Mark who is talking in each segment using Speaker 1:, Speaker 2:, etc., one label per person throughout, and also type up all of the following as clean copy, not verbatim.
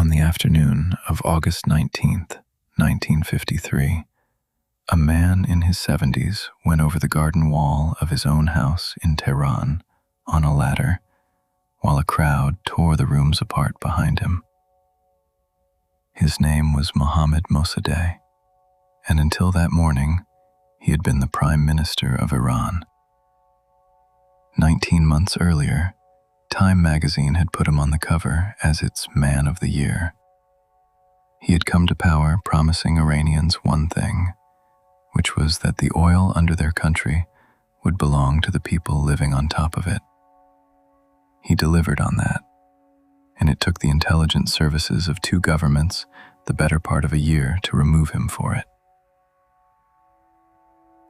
Speaker 1: On the afternoon of August 19th, 1953, a man in his 70s went over the garden wall of his own house in Tehran on a ladder, while a crowd tore the rooms apart behind him. His name was Mohammad Mossadegh, and until that morning, he had been the Prime Minister of Iran. 19 months earlier, Time magazine had put him on the cover as its Man of the Year. He had come to power promising Iranians one thing, which was that the oil under their country would belong to the people living on top of it. He delivered on that, and it took the intelligence services of two governments the better part of a year to remove him for it.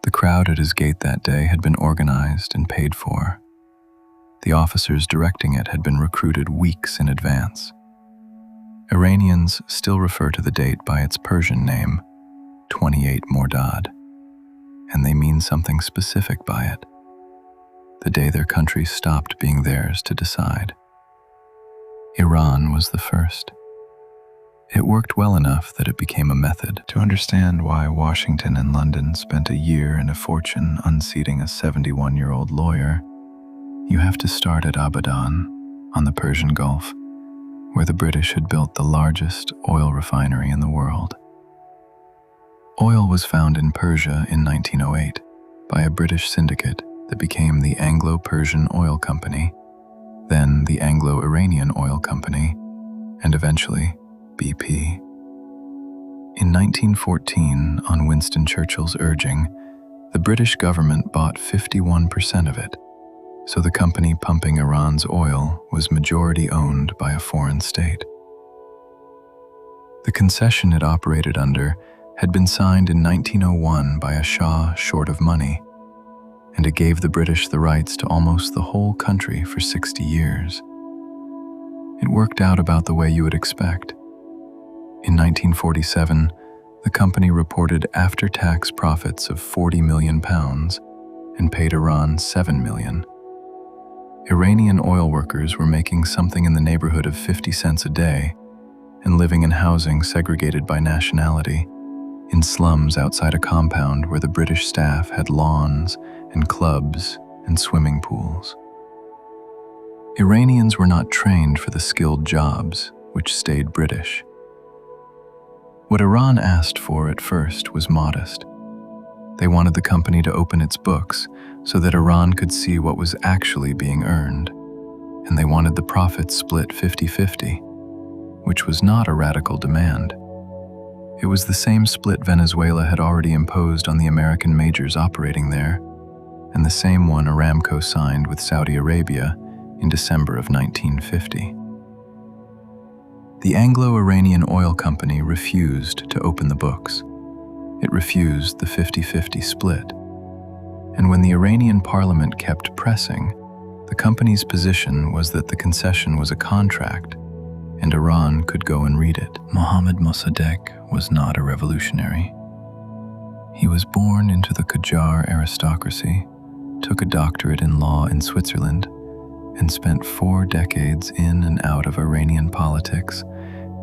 Speaker 1: The crowd at his gate that day had been organized and paid for. The officers directing it had been recruited weeks in advance. Iranians still refer to the date by its Persian name, 28 Mordad, and they mean something specific by it, the day their country stopped being theirs to decide. Iran was the first. It worked well enough that it became a method. To understand why Washington and London spent a year and a fortune unseating a 71-year-old lawyer, you have to start at Abadan, on the Persian Gulf, where the British had built the largest oil refinery in the world. Oil was found in Persia in 1908 by a British syndicate that became the Anglo-Persian Oil Company, then the Anglo-Iranian Oil Company, and eventually BP. In 1914, on Winston Churchill's urging, the British government bought 51% of it, so the company pumping Iran's oil was majority owned by a foreign state. The concession it operated under had been signed in 1901 by a Shah short of money, and it gave the British the rights to almost the whole country for 60 years. It worked out about the way you would expect. In 1947, the company reported after-tax profits of £40 million and paid Iran $7 million. Iranian oil workers were making something in the neighborhood of 50 cents a day and living in housing segregated by nationality, in slums outside a compound where the British staff had lawns and clubs and swimming pools. Iranians were not trained for the skilled jobs, which stayed British. What Iran asked for at first was modest. They wanted the company to open its books so that Iran could see what was actually being earned, and they wanted the profits split 50-50, which was not a radical demand. It was the same split Venezuela had already imposed on the American majors operating there, and the same one Aramco signed with Saudi Arabia in December of 1950. The Anglo-Iranian Oil Company refused to open the books. It refused the 50-50 split. And when the Iranian parliament kept pressing, the company's position was that the concession was a contract, and Iran could go and read it. Mohammad Mossadegh was not a revolutionary. He was born into the Qajar aristocracy, took a doctorate in law in Switzerland, and spent 4 decades in and out of Iranian politics,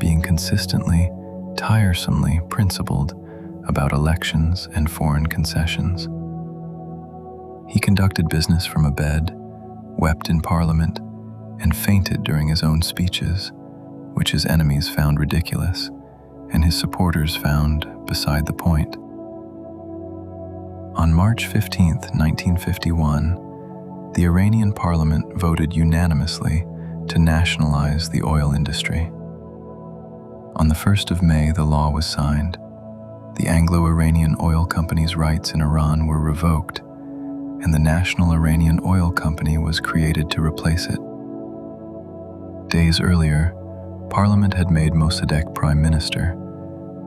Speaker 1: being consistently, tiresomely principled about elections and foreign concessions. He conducted business from a bed, wept in parliament, and fainted during his own speeches, which his enemies found ridiculous, and his supporters found beside the point. On March 15, 1951, the Iranian parliament voted unanimously to nationalize the oil industry. On the 1st of May, the law was signed. The Anglo-Iranian Oil Company's rights in Iran were revoked, and the National Iranian Oil Company was created to replace it. Days earlier, Parliament had made Mossadegh Prime Minister,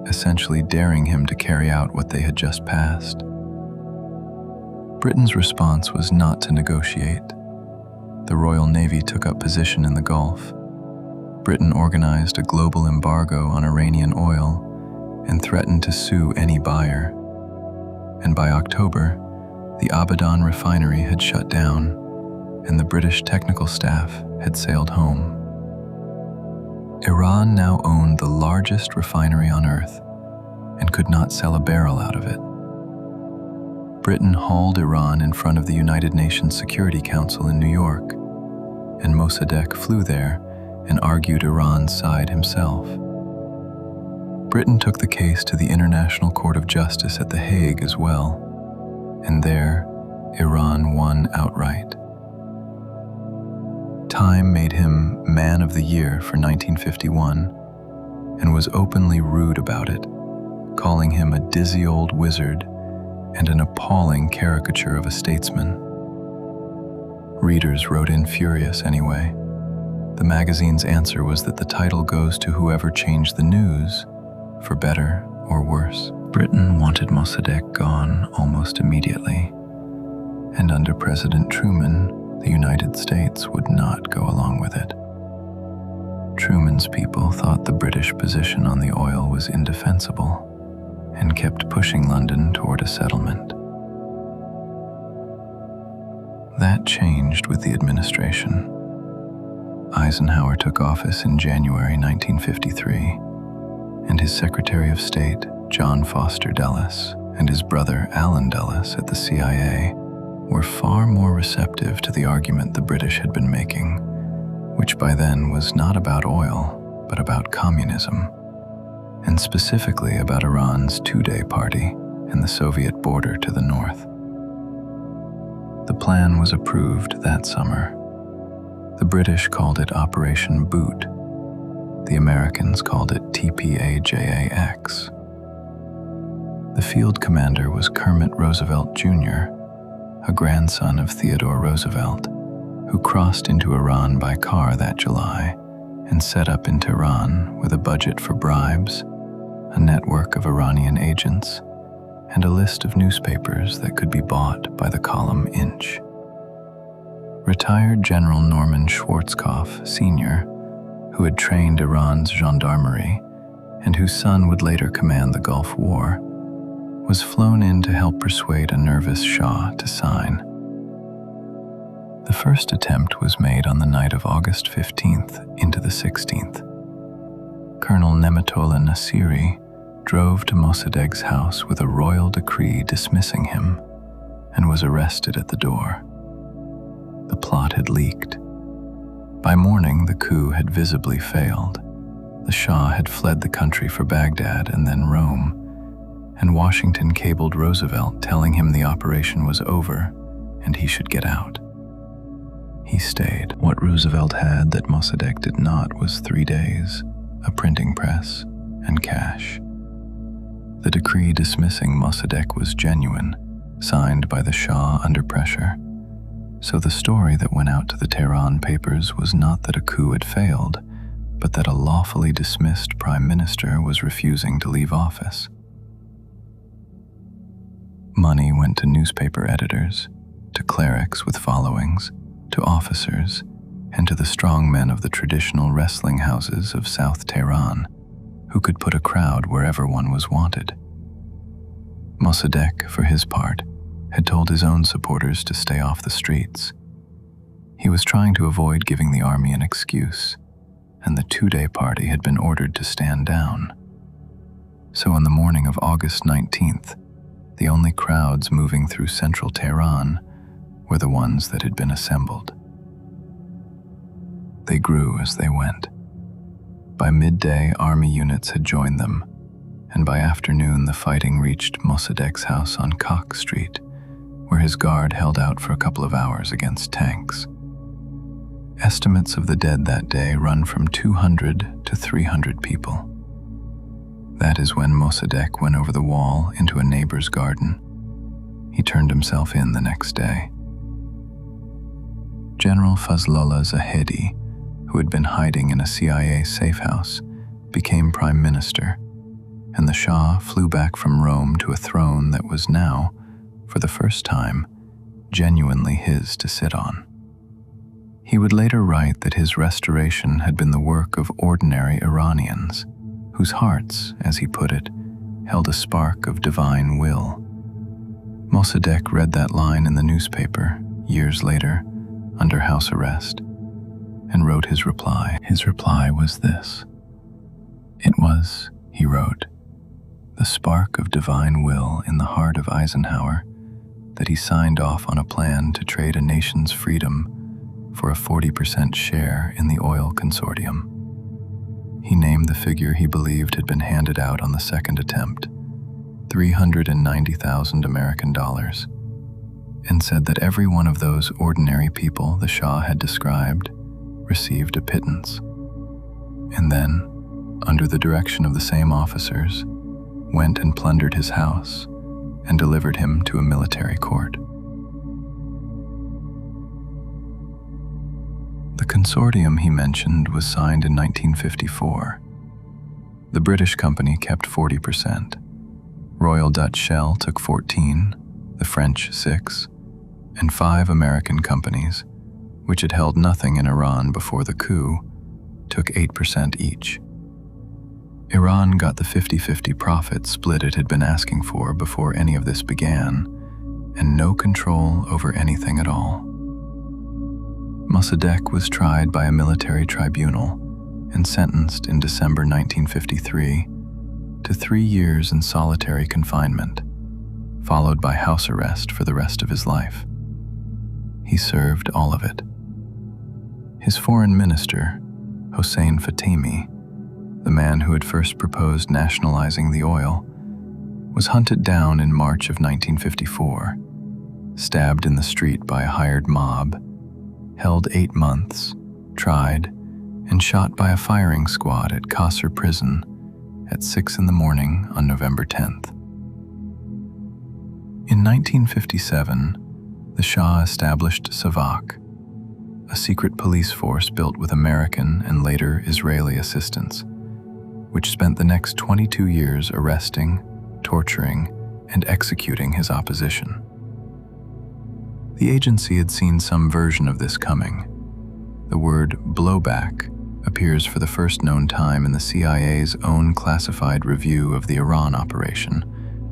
Speaker 1: essentially daring him to carry out what they had just passed. Britain's response was not to negotiate. The Royal Navy took up position in the Gulf. Britain organized a global embargo on Iranian oil and threatened to sue any buyer. And by October, the Abadan refinery had shut down, and the British technical staff had sailed home. Iran now owned the largest refinery on Earth and could not sell a barrel out of it. Britain hauled Iran in front of the United Nations Security Council in New York, and Mossadegh flew there and argued Iran's side himself. Britain took the case to the International Court of Justice at The Hague as well, and there, Iran won outright. Time made him Man of the Year for 1951 and was openly rude about it, calling him a dizzy old wizard and an appalling caricature of a statesman. Readers wrote in furious anyway. The magazine's answer was that the title goes to whoever changed the news, for better or worse. Britain wanted Mossadegh gone almost immediately, and under President Truman, the United States would not go along with it. Truman's people thought the British position on the oil was indefensible and kept pushing London toward a settlement. That changed with the administration. Eisenhower took office in January 1953, and his Secretary of State, John Foster Dulles, and his brother Allen Dulles at the CIA were far more receptive to the argument the British had been making, which by then was not about oil, but about communism, and specifically about Iran's two-day party and the Soviet border to the north. The plan was approved that summer. The British called it Operation Boot. The Americans called it TPAJAX. The field commander was Kermit Roosevelt Jr., a grandson of Theodore Roosevelt, who crossed into Iran by car that July and set up in Tehran with a budget for bribes, a network of Iranian agents, and a list of newspapers that could be bought by the column inch. Retired General Norman Schwarzkopf Sr., who had trained Iran's gendarmerie and whose son would later command the Gulf War, was flown in to help persuade a nervous Shah to sign. The first attempt was made on the night of August 15th into the 16th. Colonel Nematollah Nasiri drove to Mossadegh's house with a royal decree dismissing him and was arrested at the door. The plot had leaked. By morning, the coup had visibly failed. The Shah had fled the country for Baghdad and then Rome, and Washington cabled Roosevelt telling him the operation was over and he should get out. He stayed. What Roosevelt had that Mossadegh did not was 3 days, a printing press, and cash. The decree dismissing Mossadegh was genuine, signed by the Shah under pressure. So the story that went out to the Tehran papers was not that a coup had failed, but that a lawfully dismissed prime minister was refusing to leave office. Money went to newspaper editors, to clerics with followings, to officers, and to the strong men of the traditional wrestling houses of South Tehran, who could put a crowd wherever one was wanted. Mossadegh, for his part, had told his own supporters to stay off the streets. He was trying to avoid giving the army an excuse, and the two-day party had been ordered to stand down. So on the morning of August 19th, the only crowds moving through central Tehran were the ones that had been assembled. They grew as they went. By midday, army units had joined them, and by afternoon the fighting reached Mossadegh's house on Cox Street, where his guard held out for a couple of hours against tanks. Estimates of the dead that day run from 200 to 300 people. That is when Mossadegh went over the wall into a neighbor's garden. He turned himself in the next day. General Fazlollah Zahedi, who had been hiding in a CIA safe house, became prime minister, and the Shah flew back from Rome to a throne that was now, for the first time, genuinely his to sit on. He would later write that his restoration had been the work of ordinary Iranians, whose hearts, as he put it, held a spark of divine will. Mossadegh read that line in the newspaper, years later, under house arrest. and wrote his reply. His reply was this. It was, he wrote, the spark of divine will in the heart of Eisenhower that he signed off on a plan to trade a nation's freedom for a 40% share in the oil consortium. He named the figure he believed had been handed out on the second attempt, $390,000 American dollars, and said that every one of those ordinary people the Shah had described received a pittance. And then, under the direction of the same officers, went and plundered his house and delivered him to a military court. The consortium he mentioned was signed in 1954. The British company kept 40%. Royal Dutch Shell took 14%, the French 6%, and 5 American companies, which had held nothing in Iran before the coup, took 8% each. Iran got the 50-50 profit split it had been asking for before any of this began, and no control over anything at all. Mossadegh was tried by a military tribunal and sentenced in December 1953 to 3 years in solitary confinement, followed by house arrest for the rest of his life. He served all of it. His foreign minister, Hossein Fatemi, the man who had first proposed nationalizing the oil, was hunted down in March of 1954, stabbed in the street by a hired mob, held 8 months, tried, and shot by a firing squad at Qasr prison at 6 a.m. on November 10th. In 1957, the Shah established Savak, a secret police force built with American and later Israeli assistance, which spent the next 22 years arresting, torturing, and executing his opposition. The agency had seen some version of this coming. The word blowback appears for the first known time in the CIA's own classified review of the Iran operation,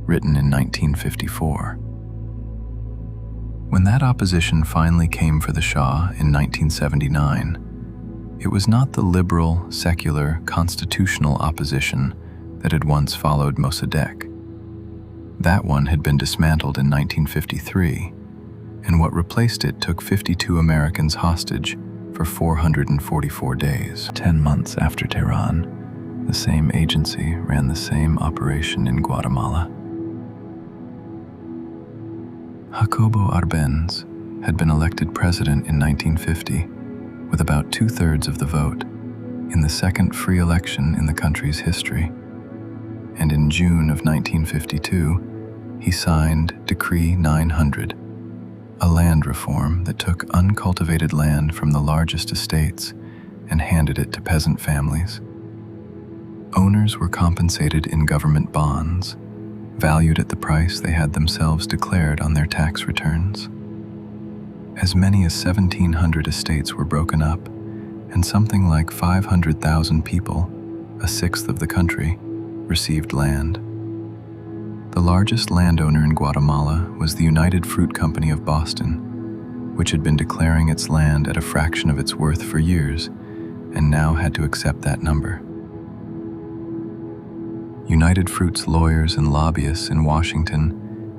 Speaker 1: written in 1954. When that opposition finally came for the Shah in 1979, it was not the liberal, secular, constitutional opposition that had once followed Mossadegh. That one had been dismantled in 1953, and what replaced it took 52 Americans hostage for 444 days. 10 months after Tehran, the same agency ran the same operation in Guatemala. Jacobo Arbenz had been elected president in 1950 with about 2/3 of the vote in the second free election in the country's history. And in June of 1952, he signed Decree 900, a land reform that took uncultivated land from the largest estates and handed it to peasant families. Owners were compensated in government bonds, valued at the price they had themselves declared on their tax returns. As many as 1,700 estates were broken up, and something like 500,000 people, a sixth of the country, received land. The largest landowner in Guatemala was the United Fruit Company of Boston, which had been declaring its land at a fraction of its worth for years, and now had to accept that number. United Fruit's lawyers and lobbyists in Washington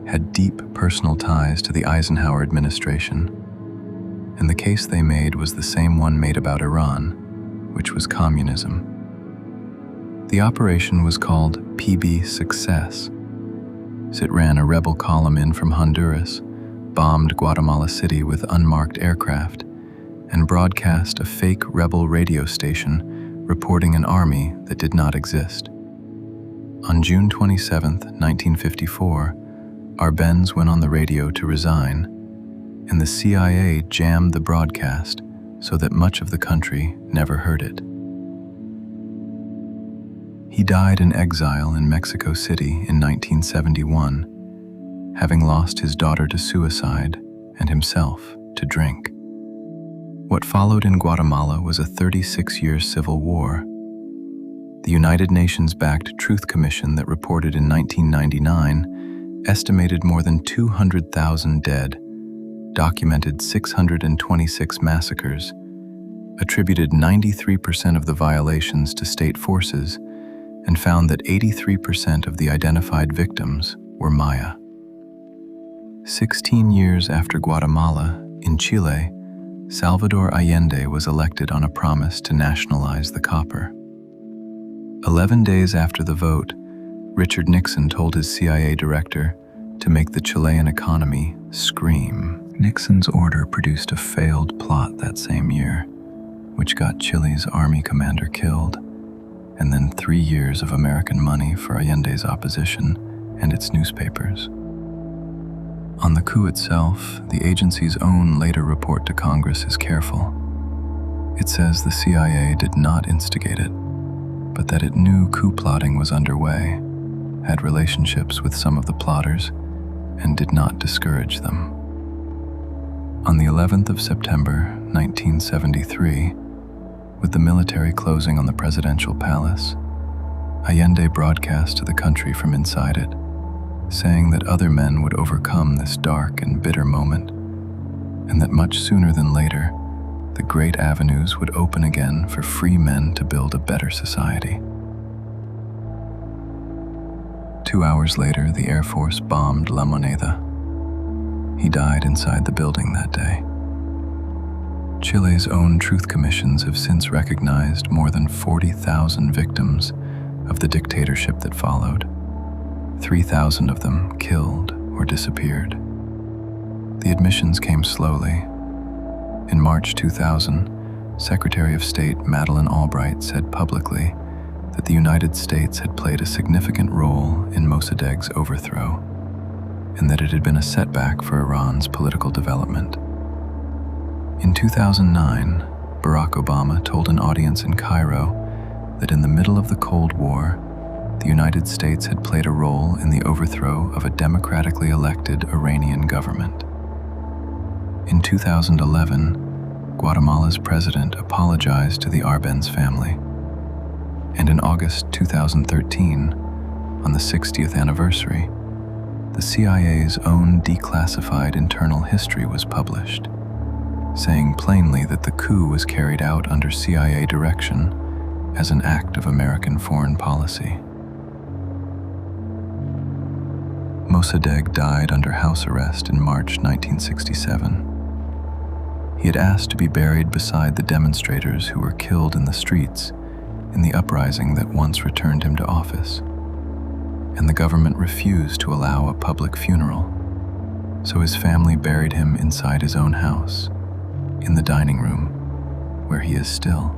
Speaker 1: had deep personal ties to the Eisenhower administration, and the case they made was the same one made about Iran, which was communism. The operation was called PB Success. It ran a rebel column in from Honduras, bombed Guatemala City with unmarked aircraft, and broadcast a fake rebel radio station reporting an army that did not exist. On June 27, 1954, Arbenz went on the radio to resign, and the CIA jammed the broadcast so that much of the country never heard it. He died in exile in Mexico City in 1971, having lost his daughter to suicide and himself to drink. What followed in Guatemala was a 36-year civil war. The United Nations-backed Truth Commission that reported in 1999 estimated more than 200,000 dead, documented 626 massacres, attributed 93% of the violations to state forces, and found that 83% of the identified victims were Maya. 16 years after Guatemala, in Chile, Salvador Allende was elected on a promise to nationalize the copper. 11 days after the vote, Richard Nixon told his CIA director to make the Chilean economy scream. Nixon's order produced a failed plot that same year, which got Chile's army commander killed, and then 3 years of American money for Allende's opposition and its newspapers. On the coup itself, the agency's own later report to Congress is careful. It says the CIA did not instigate it, but that it knew coup plotting was underway, had relationships with some of the plotters, and did not discourage them. On the 11th of September, 1973, with the military closing on the presidential palace, Allende broadcast to the country from inside it, saying that other men would overcome this dark and bitter moment, and that much sooner than later, the great avenues would open again for free men to build a better society. 2 hours later, the Air Force bombed La Moneda. He died inside the building that day. Chile's own truth commissions have since recognized more than 40,000 victims of the dictatorship that followed, 3,000 of them killed or disappeared. The admissions came slowly. In March 2000, Secretary of State Madeleine Albright said publicly that the United States had played a significant role in Mossadegh's overthrow, and that it had been a setback for Iran's political development. In 2009, Barack Obama told an audience in Cairo that in the middle of the Cold War, the United States had played a role in the overthrow of a democratically elected Iranian government. In 2011, Guatemala's president apologized to the Arbenz family. And in August 2013, on the 60th anniversary, the CIA's own declassified internal history was published, saying plainly that the coup was carried out under CIA direction as an act of American foreign policy. Mossadegh died under house arrest in March 1967. He had asked to be buried beside the demonstrators who were killed in the streets in the uprising that once returned him to office, and the government refused to allow a public funeral, so his family buried him inside his own house, in the dining room, where he is still.